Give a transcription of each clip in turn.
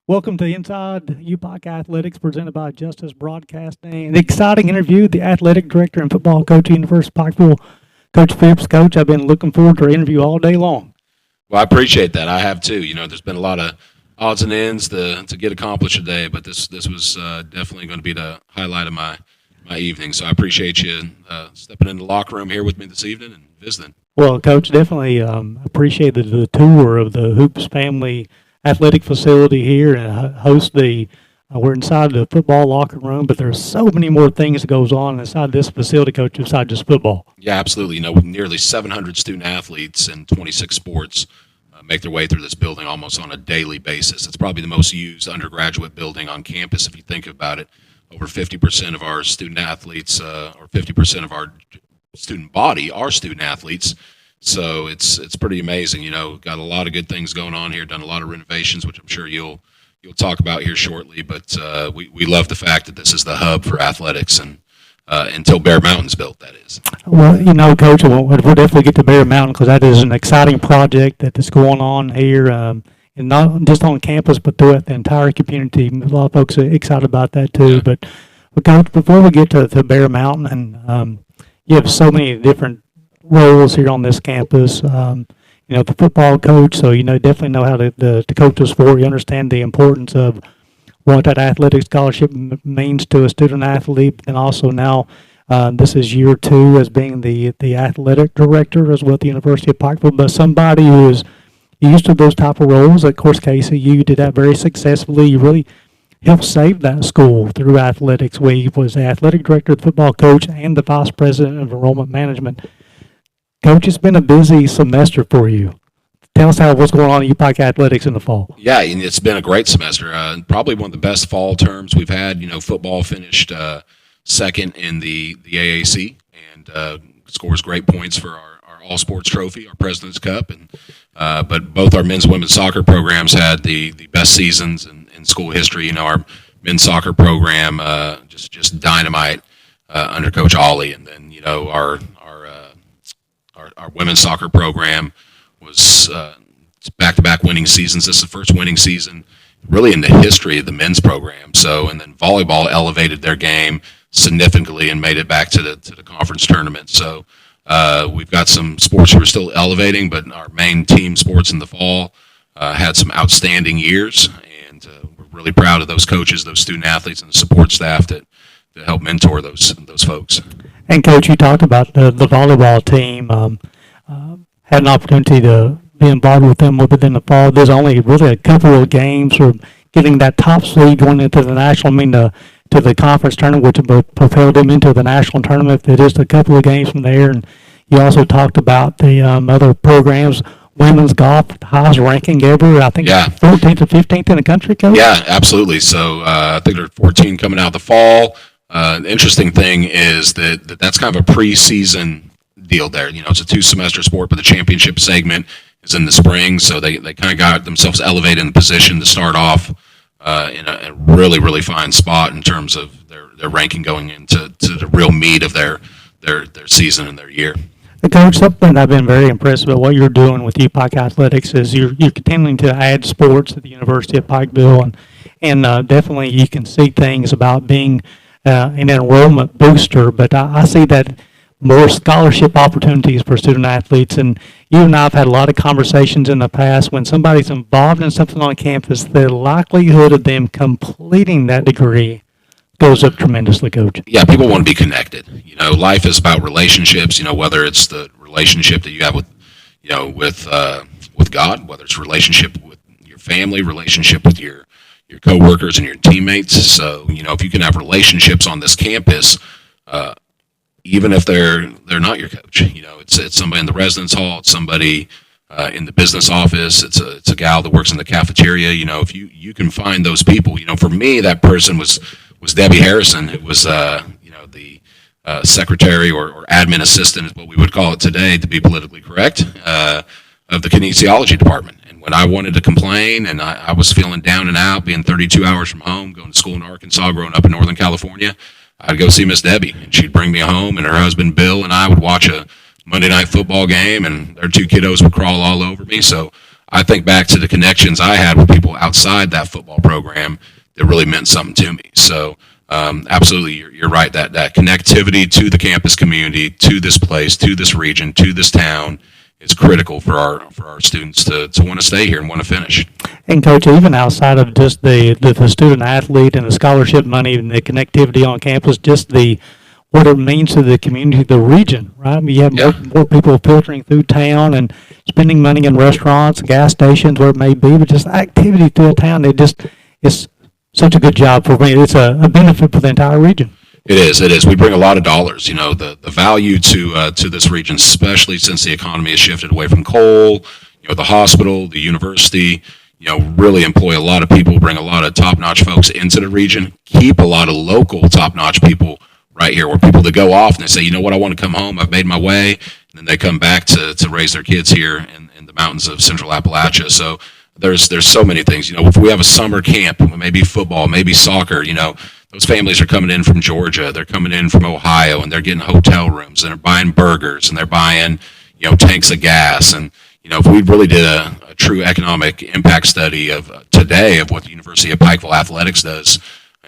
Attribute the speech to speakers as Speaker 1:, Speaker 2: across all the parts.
Speaker 1: Welcome to Inside UPIKE Athletics, presented by Justice Broadcasting. An exciting interview with the athletic director and football coach at University of Pikeville, Coach Fipps. Coach, I've been looking forward to our interview all day long.
Speaker 2: Well, I appreciate that. I have too. You know, there's been a lot of odds and ends to get accomplished today, but this was definitely going to be the highlight of my evening. So I appreciate you stepping in the locker room here with me this evening and visiting.
Speaker 1: Well, Coach, definitely appreciate the tour of the Hoops family athletic facility here and host we're inside the football locker room, but there's so many more things that goes on inside this facility, Coach, besides just football.
Speaker 2: Yeah, absolutely. You know, nearly 700 student athletes in 26 sports make their way through this building almost on a daily basis. It's probably the most used undergraduate building on campus if you think about it. Over 50% of our student athletes or 50% of our student body are student athletes. So it's pretty amazing. You know, got a lot of good things going on here, done a lot of renovations, which I'm sure you'll talk about here shortly. But we love the fact that this is the hub for athletics, and until Bear Mountain's built, that is.
Speaker 1: Well, you know, Coach, we'll definitely get to Bear Mountain because that is an exciting project that is going on here, and not just on campus, but throughout the entire community. A lot of folks are excited about that too. Yeah. But Coach, before we get to Bear Mountain, and you have so many different roles here on this campus. You know, the football coach, so you know definitely know how to coach the sport. You understand the importance of what that athletic scholarship means to a student athlete, and also now this is year 2 as being the athletic director as well at the University of Pikeville. But somebody who is used to those type of roles, of course, Casey, you did that very successfully. You really helped save that school through athletics. We was the athletic director, the football coach, and the vice president of enrollment management. Coach, it's been a busy semester for you. Tell us what's going on at UPIKE Athletics in the fall.
Speaker 2: Yeah, and it's been a great semester. Probably one of the best fall terms we've had. You know, football finished second in the AAC and scores great points for our all-sports trophy, our President's Cup. And but both our men's and women's soccer programs had the best seasons in school history. You know, our men's soccer program just dynamite under Coach Ollie, and then you know our women's soccer program was back-to-back winning seasons. This is the first winning season really in the history of the men's program. So, and then volleyball elevated their game significantly and made it back to the conference tournament. So we've got some sports that are still elevating, but our main team sports in the fall had some outstanding years, and we're really proud of those coaches, those student athletes, and the support staff that help mentor those folks.
Speaker 1: And Coach, you talked about the volleyball team. had an opportunity to be involved with them within the fall. There's only really a couple of games for getting that top seed going into the national, to the conference tournament, which would propel them into the national tournament. They're just a couple of games from there. And you also talked about the other programs. Women's golf, the highest ranking ever. I think 14th or 15th in the country, Coach?
Speaker 2: Yeah, absolutely. So I think there are 14 coming out of the fall. The interesting thing is that's kind of a preseason deal there. It's a 2-semester sport, but the championship segment is in the spring, so they kind of got themselves elevated in position to start off in a really, really fine spot in terms of their ranking going into the real meat of their season and their year.
Speaker 1: Coach, something I've been very impressed with what you're doing with UPIKE Athletics is you're continuing to add sports at the University of Pikeville, and definitely you can see things about being an enrollment booster, but I see that more scholarship opportunities for student athletes, and you and I have had a lot of conversations in the past. When somebody's involved in something on campus, the likelihood of them completing that degree goes up tremendously, Coach.
Speaker 2: Yeah, people want to be connected. Life is about relationships. Whether it's the relationship that you have with God, whether it's relationship with your family, relationship with your coworkers and your teammates. So if you can have relationships on this campus, even if they're not your coach, it's somebody in the residence hall, it's somebody in the business office, it's a gal that works in the cafeteria. If you can find those people. For me, that person was Debbie Harrison, who was the secretary or admin assistant is what we would call it today, to be politically correct, of the kinesiology department. And when I wanted to complain and I was feeling down and out, being 32 hours from home, going to school in Arkansas, growing up in Northern California, I'd go see Miss Debbie, and she'd bring me home, and her husband Bill and I would watch a Monday night football game, and their 2 kiddos would crawl all over me. So I think back to the connections I had with people outside that football program that really meant something to me. So absolutely, you're right, that connectivity to the campus community, to this place, to this region, to this town is critical for our students to want to stay here and want to finish.
Speaker 1: And Coach, even outside of just the student athlete and the scholarship money and the connectivity on campus, just what it means to the community, the region, right? I mean, you have more people filtering through town and spending money in restaurants, gas stations, where it may be, but just activity through a town. It's such a good job for me. It's a benefit for the entire region.
Speaker 2: It is. We bring a lot of dollars. The value to this region, especially since the economy has shifted away from coal. The hospital, the university, really employ a lot of people, bring a lot of top-notch folks into the region, keep a lot of local top-notch people right here, where people that go off and they say, I want to come home, I've made my way, and then they come back to raise their kids here in the mountains of Central Appalachia. So there's so many things. If we have a summer camp, maybe football, maybe soccer, those families are coming in from Georgia, they're coming in from Ohio, and they're getting hotel rooms, and they're buying burgers, and they're buying, tanks of gas. And, if we really did a true economic impact study of today of what the University of Pikeville Athletics does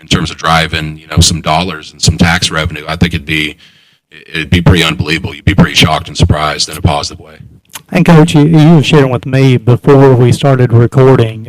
Speaker 2: in terms of driving, some dollars and some tax revenue, I think it'd be pretty unbelievable. You'd be pretty shocked and surprised in a positive way.
Speaker 1: And Coach, you were sharing with me before we started recording,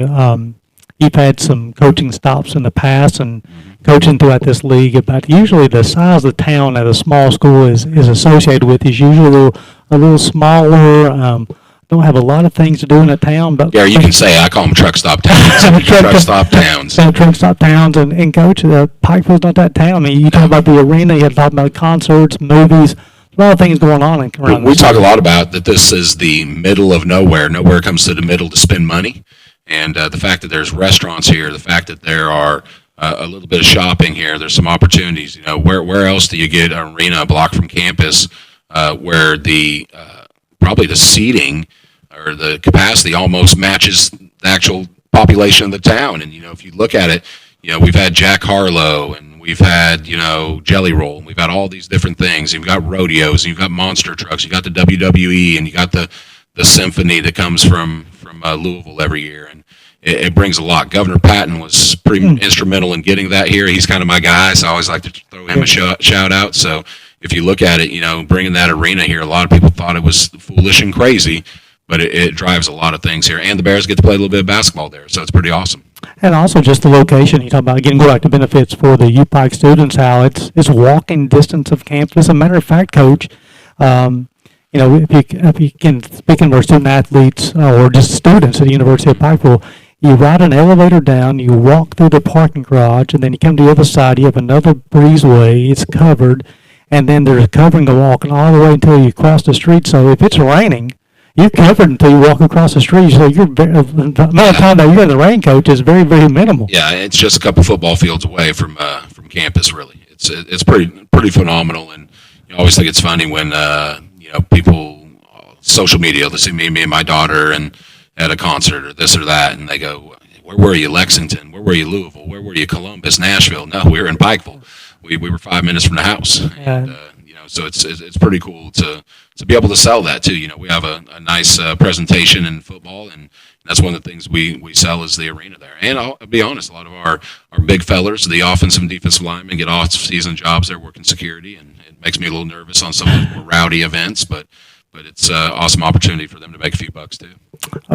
Speaker 1: you've had some coaching stops in the past and coaching throughout this league, about usually the size of the town that a small school is associated with is usually a little smaller, don't have a lot of things to do in a town. But
Speaker 2: yeah, you can say, I call them truck stop towns. Truck stop towns.
Speaker 1: Truck stop towns, and Coach, Pikeville's not that town. I mean, you talk about the arena, you talk about concerts, movies, a lot of things going on around.
Speaker 2: We talk a lot about that this is the middle of nowhere. Nowhere comes to the middle to spend money. And the fact that there's restaurants here, the fact that there are a little bit of shopping here, there's some opportunities. Where else do you get an arena a block from campus where the probably the seating or the capacity almost matches the actual population of the town? And if you look at it, we've had Jack Harlow, and we've had Jelly Roll, and we've had all these different things. You've got rodeos, and you've got monster trucks, you got the WWE, and you got the symphony that comes from Louisville every year, and it brings a lot. Governor Patton was pretty instrumental in getting that here. He's kind of my guy, so I always like to throw him a shout out. So if you look at it, bringing that arena here, a lot of people thought it was foolish and crazy, but it drives a lot of things here. And the Bears get to play a little bit of basketball there, so it's pretty awesome.
Speaker 1: And also just the location. You talk about, again, go back to benefits for the UPIKE students, how it's walking distance of campus. As a matter of fact, Coach, if you can, speaking of our student athletes or just students at the University of Pikeville, you ride an elevator down, you walk through the parking garage, and then you come to the other side, you have another breezeway, it's covered, and then there's covering the walk all the way until you cross the street. So if it's raining, you're covered until you walk across the street. So the amount of time that you're in the raincoat is very, very minimal.
Speaker 2: Yeah, it's just a couple football fields away from campus. Really, it's pretty phenomenal, and you always think it's funny when people social media. They see me and my daughter and at a concert or this or that, and they go, "Where were you, Lexington? Where were you, Louisville? Where were you, Columbus, Nashville?" No, we were in Pikeville. We were 5 minutes from the house, and so it's pretty cool to be able to sell that too. We have a nice presentation in football, and that's one of the things we sell is the arena there. And I'll be honest, a lot of our big fellers, the offensive and defensive linemen, get off-season jobs there working security, and it makes me a little nervous on some of those more rowdy events, but it's an awesome opportunity for them to make a few bucks too.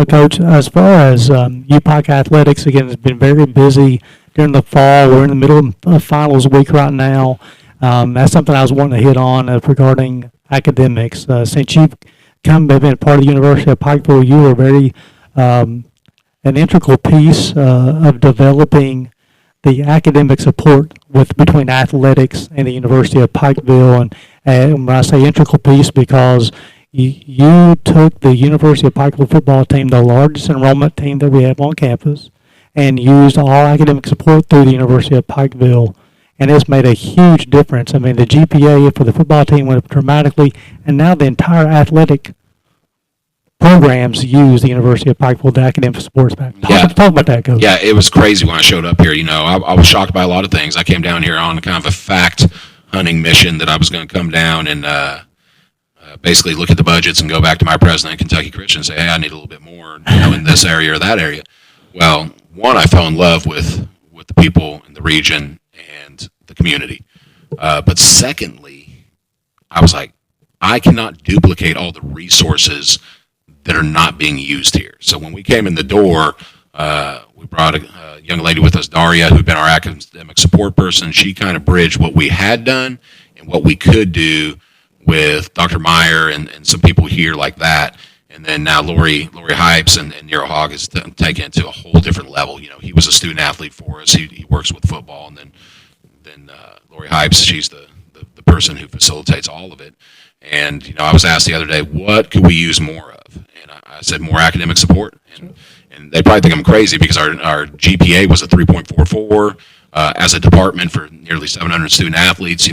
Speaker 1: Coach, as far as UPIKE Athletics, again, it's been very busy during the fall. We're in the middle of finals week right now. That's something I was wanting to hit on regarding academics. Since you've been part of the University of Pikeville, you were very an integral piece of developing the academic support between athletics and the University of Pikeville. And when I say integral piece, because you took the University of Pikeville football team, the largest enrollment team that we have on campus, and used all academic support through the University of Pikeville. And it's made a huge difference. I mean, the GPA for the football team went up dramatically, and now the entire athletic programs use the University of Pikeville, the academic sports back. Talk about that, Coach.
Speaker 2: Yeah, it was crazy when I showed up here. I was shocked by a lot of things. I came down here on kind of a fact hunting mission that I was going to come down and basically look at the budgets and go back to my president at Kentucky Christian and say, hey, I need a little bit more in this area or that area. Well, one, I fell in love with the people in the region and the community. But secondly, I was like, I cannot duplicate all the resources that are not being used here. So when we came in the door, we brought a young lady with us, Daria, who'd been our academic support person. She kind of bridged what we had done and what we could do with Dr. Meyer and some people here like that. And then now Lori Hypes and Nero Hogg has taken it to a whole different level. He was a student athlete for us. He works with football. And then Lori Hypes, she's the person who facilitates all of it. And, I was asked the other day, what could we use more of? And I said, more academic support. And they probably think I'm crazy because our GPA was a 3.44. As a department for nearly 700 student athletes,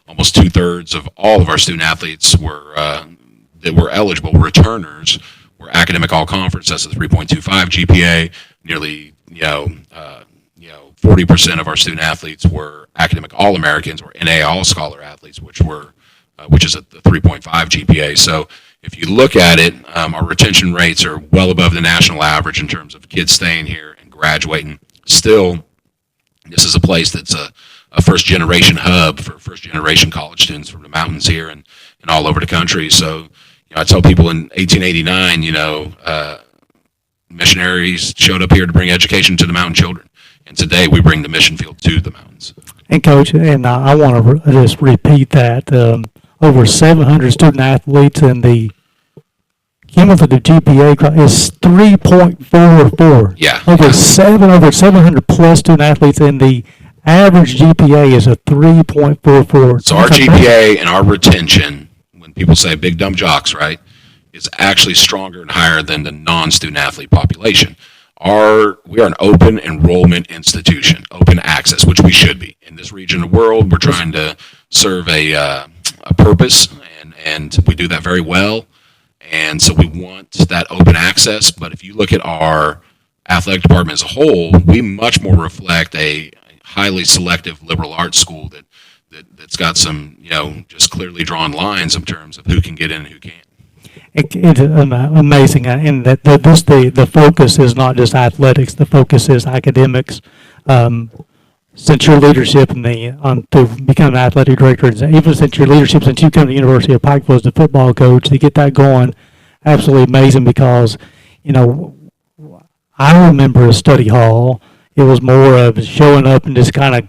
Speaker 2: almost 2/3 of all of our student athletes that were eligible were returners, were academic all-conference. That's a 3.25 GPA. Nearly, 40% of our student athletes were academic all-Americans or NA all-scholar athletes, which is a 3.5 GPA. So if you look at it, our retention rates are well above the national average in terms of kids staying here and graduating. Still, this is a place that's a first-generation hub for first-generation college students from the mountains here and all over the country. So, I tell people in 1889, missionaries showed up here to bring education to the mountain children. And today we bring the mission field to the mountains.
Speaker 1: And Coach, and I want to just repeat that, over 700 student athletes, and the cumulative GPA is 3.44.
Speaker 2: Yeah.
Speaker 1: Over 700 plus student athletes, and the average GPA is a 3.44.
Speaker 2: So our GPA and our retention, when people say big dumb jocks, right, is actually stronger and higher than the non-student athlete population. We are an open enrollment institution, open access, which we should be. In this region of the world, we're trying to serve a purpose, and we do that very well. And so we want that open access. But if you look at our athletic department as a whole, we much more reflect a highly selective liberal arts school that's got some, just clearly drawn lines in terms of who can get in and who can't.
Speaker 1: It's amazing, and that the focus is not just athletics. The focus is academics. Since your leadership to become an athletic director, even since your leadership since you come to the University of Pikeville as the football coach, to get that going, absolutely amazing. Because I remember a study hall. It was more of showing up and just kind of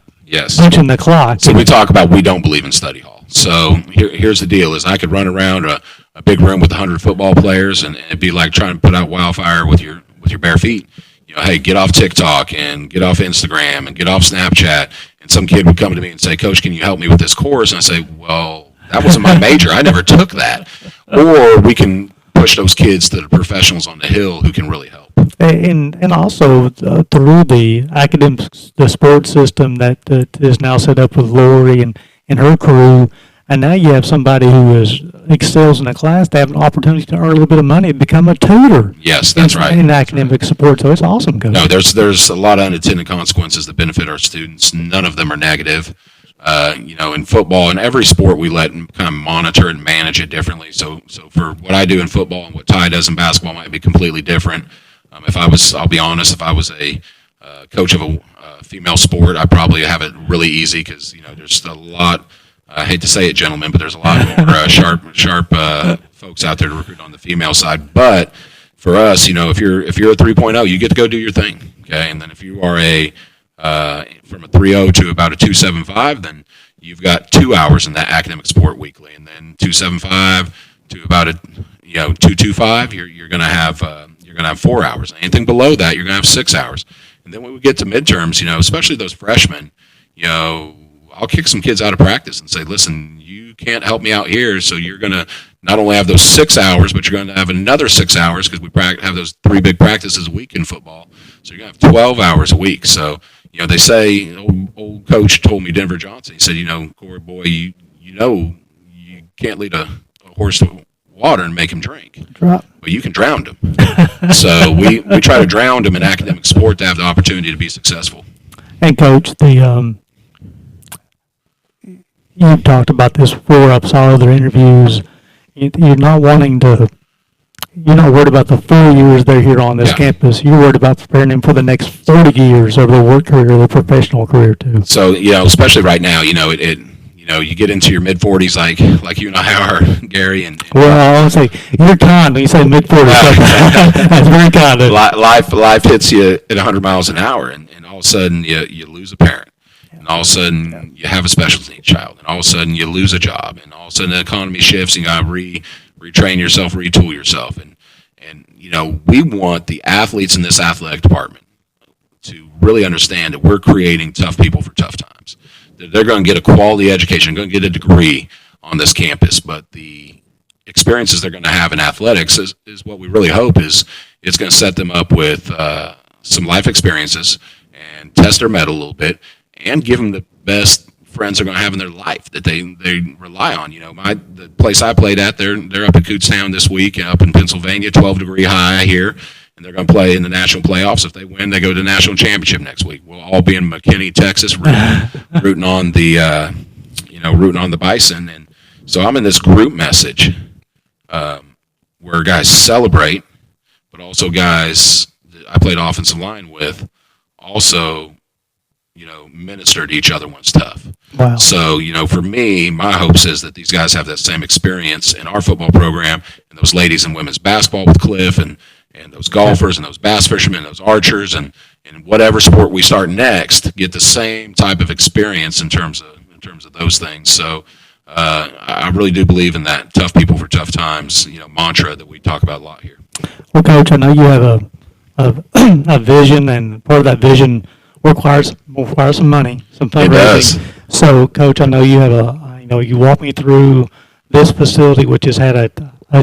Speaker 1: punching the clock.
Speaker 2: So we talk about we don't believe in study hall. So here's the deal: is I could run around a a big room with 100 football players, and it'd be like trying to put out wildfire with your bare feet. Hey, get off TikTok and get off Instagram and get off Snapchat. And some kid would come to me and say, Coach, can you help me with this course? And I say, well, that wasn't my major. I never took that. Or we can push those kids to the professionals on the hill who can really help.
Speaker 1: And also through the academics, the sports system that is now set up with Lori and her crew, and now you have somebody who excels in a class to have an opportunity to earn a little bit of money and become a tutor.
Speaker 2: Yes, that's right.
Speaker 1: In academic support, so it's awesome, Coach.
Speaker 2: No, there's a lot of unintended consequences that benefit our students. None of them are negative. In football and every sport, we let them kind of monitor and manage it differently. So for what I do in football and what Ty does in basketball might be completely different. I'll be honest, if I was a coach of a female sport, I probably have it really easy because there's a lot. I hate to say it, gentlemen, but there's a lot more sharp folks out there to recruit on the female side. But for us, if you're a 3.0, you get to go do your thing, okay? And then if you are from a 3.0 to about a 2.75, then you've got 2 hours in that academic sport weekly, and then 2.75 to about a 2.25, you're going to have 4 hours. Anything below that, you're going to have 6 hours. And then when we get to midterms, especially those freshmen, I'll kick some kids out of practice and say, listen, you can't help me out here, so you're going to not only have those 6 hours, but you're going to have another 6 hours because we have those 3 big practices a week in football. So you're going to have 12 hours a week. So, they say, old coach told me, Denver Johnson, he said, Corey, boy, you can't lead a horse to water and make him drink. But you can drown him. So we try to drown him in academic sport to have the opportunity to be successful.
Speaker 1: And, Coach, you've talked about this before. I saw other interviews. You're not worried about the 4 years they're here on this campus. You're worried about preparing them for the next 40 years of their work career, their professional career too.
Speaker 2: So, especially right now, you get into your mid-40s like you and I are, Gary. And
Speaker 1: well, I want to say, you're kind when you say mid-40s. That's very kind.
Speaker 2: Life hits you at 100 miles an hour, and all of a sudden you lose a parent. And all of a sudden, you have a special needs child. And all of a sudden, you lose a job. And all of a sudden, the economy shifts, and you got to retrain yourself, retool yourself. And we want the athletes in this athletic department to really understand that we're creating tough people for tough times. That they're going to get a quality education, going to get a degree on this campus. But the experiences they're going to have in athletics is what we really hope is it's going to set them up with some life experiences and test their mettle a little bit, and give them the best friends they're going to have in their life that they rely on. The place I played at, they're up at Kutztown this week, up in Pennsylvania, 12-degree high here, and they're going to play in the national playoffs. If they win, they go to the national championship next week. We'll all be in McKinney, Texas, rooting on the Bison. And so I'm in this group message where guys celebrate, but also guys that I played offensive line with also minister to each other when it's tough.
Speaker 1: Wow.
Speaker 2: So, for me, my hopes is that these guys have that same experience in our football program, and those ladies in women's basketball with Cliff, and those golfers, and those bass fishermen, and those archers, and whatever sport we start next, get the same type of experience in terms of those things. So, I really do believe in that tough people for tough times, mantra that we talk about a lot here.
Speaker 1: Well, Coach, I know you have a vision, and part of that vision requires some money, some fundraising. So, Coach, I know you have you walked me through this facility, which has had a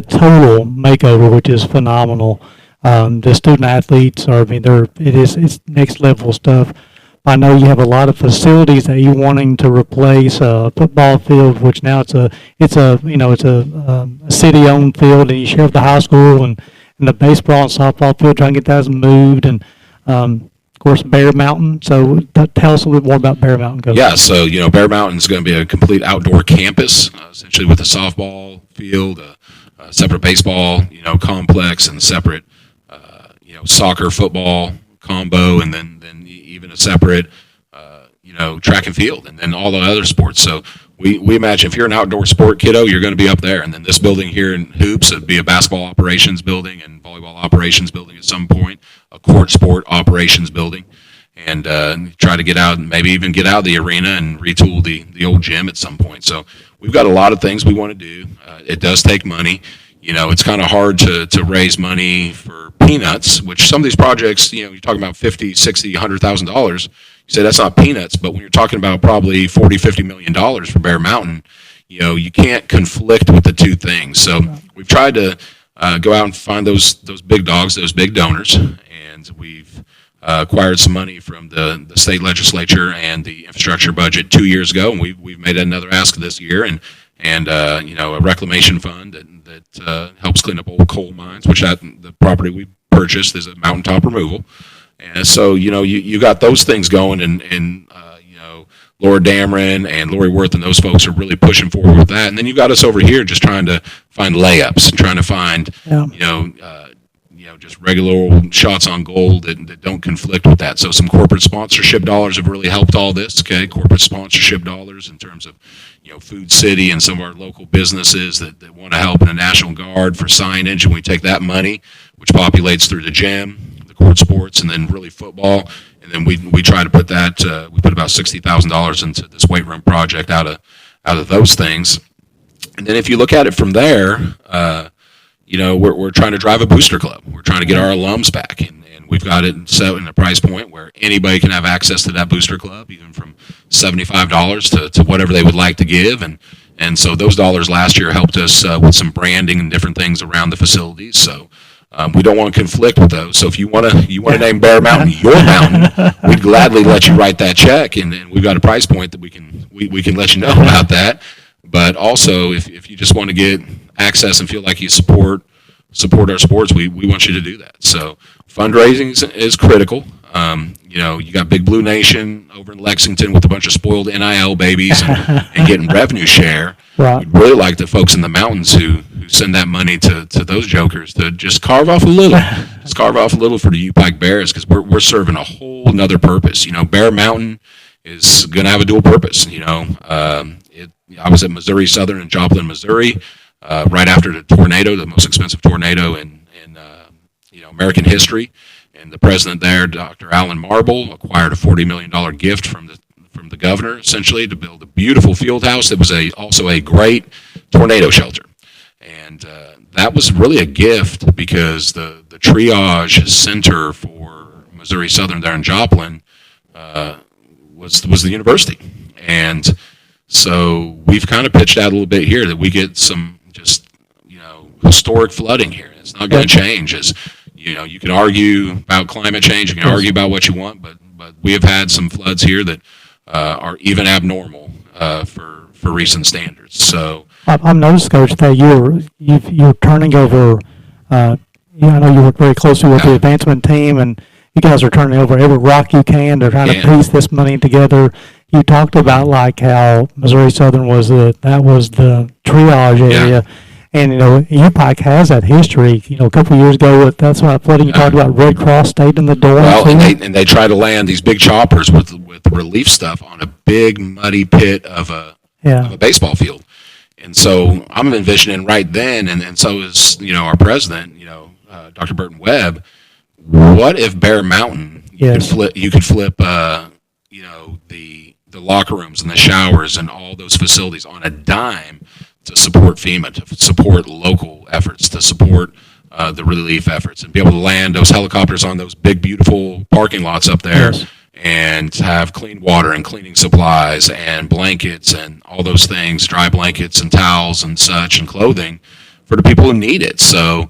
Speaker 1: total makeover, which is phenomenal. The student athletes it's next level stuff. I know you have a lot of facilities that you're wanting to replace, a football field, which now it's a city-owned field, and you share with the high school, and the baseball and softball field, trying to get those moved, and of course, Bear Mountain. So tell us a little bit more about Bear Mountain, Coach.
Speaker 2: Yeah, so, Bear Mountain is going to be a complete outdoor campus, essentially with a softball field, a separate baseball, complex, and separate, soccer, football combo, and then even a separate, track and field, and then all the other sports. So we imagine if you're an outdoor sport kiddo, you're going to be up there. And then this building here in Hoops would be a basketball operations building and volleyball operations building at some point, a court sport operations building, and try to get out and maybe even get out of the arena and retool the old gym at some point. So we've got a lot of things we want to do. It does take money. It's kind of hard to raise money for peanuts, which some of these projects, you're talking about $50, $60, $100,000. You say that's not peanuts, but when you're talking about probably $40, $50 million for Bear Mountain, you can't conflict with the two things. So we've tried to go out and find those big dogs, those big donors, and we've acquired some money from the state legislature and the infrastructure budget 2 years ago, and we've made another ask this year, and a reclamation fund that helps clean up old coal mines, which the property we purchased is a mountaintop removal, and so you got those things going, and Laura Dameron and Lori Worth and those folks are really pushing forward with that, and then you got us over here just trying to find layups, trying to find just regular old shots on goal that don't conflict with that. So some corporate sponsorship dollars have really helped all this. Okay, corporate sponsorship dollars in terms of Food City and some of our local businesses that want to help in the National Guard for signage, and we take that money, which populates through the gym, the court sports, and then really football, and then we try to put that we put about $60,000 into this weight room project out of those things, and then if you look at it from there. We're trying to drive a booster club. We're trying to get our alums back, and we've got it set in a price point where anybody can have access to that booster club, even from $75 to whatever they would like to give. And so those dollars last year helped us with some branding and different things around the facilities. So we don't want to conflict with those. So if you want to name Bear Mountain your mountain, we'd gladly let you write that check, and we've got a price point that we can let you know about that. But also, if you just want to get access and feel like you support our sports, we want you to do that. So fundraising is critical. You got Big Blue Nation over in Lexington with a bunch of spoiled NIL babies and getting revenue share.
Speaker 1: Right.
Speaker 2: We'd really like the folks in the mountains who send that money to those jokers to just carve off a little. Just carve off a little for the UPIKE Bears, because we're serving a whole nother purpose. Bear Mountain is going to have a dual purpose. I was at Missouri Southern in Joplin, Missouri, right after the tornado, the most expensive tornado in American history, and the president there, Dr. Alan Marble, acquired a $40 million gift from the governor, essentially, to build a beautiful field house that was also a great tornado shelter, and that was really a gift because the triage center for Missouri Southern there in Joplin was the university, and so we've kind of pitched out a little bit here that we get some just historic flooding here. It's not going to change. As you can argue about climate change, you can argue about what you want, but we have had some floods here that are even abnormal for recent standards. So
Speaker 1: I've noticed, Coach, that you're turning over. I know you work very closely with the advancement team, and you guys are turning over every rock you can to try to piece this money together. You talked about like how Missouri Southern was the triage area, and UPIKE has that history. A couple of years ago, that's why flooding. You talked about Red Cross stayed in the door.
Speaker 2: Well, and they try to land these big choppers with relief stuff on a big muddy pit of a baseball field, and so I'm envisioning right then, and so is our president, Dr. Burton Webb. What if Bear Mountain you could flip the locker rooms and the showers and all those facilities on a dime to support FEMA, to support local efforts, to support the relief efforts, and be able to land those helicopters on those big, beautiful parking lots up there, and have clean water and cleaning supplies and blankets and all those things, dry blankets and towels and such, and clothing for the people who need it. So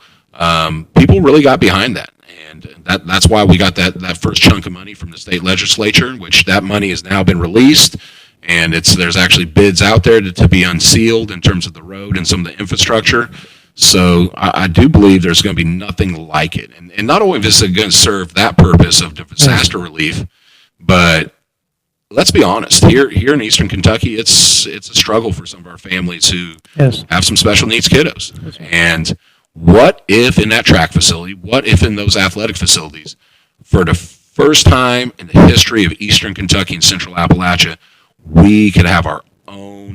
Speaker 2: people really got behind that. And that's why we got that first chunk of money from the state legislature, which that money has now been released, and there's actually bids out there to be unsealed in terms of the road and some of the infrastructure. So I do believe there's going to be nothing like it. And not only is it going to serve that purpose of disaster relief, but let's be honest, here in Eastern Kentucky, it's a struggle for some of our families who have some special needs kiddos. And what if in that track facility, what if in those athletic facilities, for the first time in the history of Eastern Kentucky and Central Appalachia, we could have our own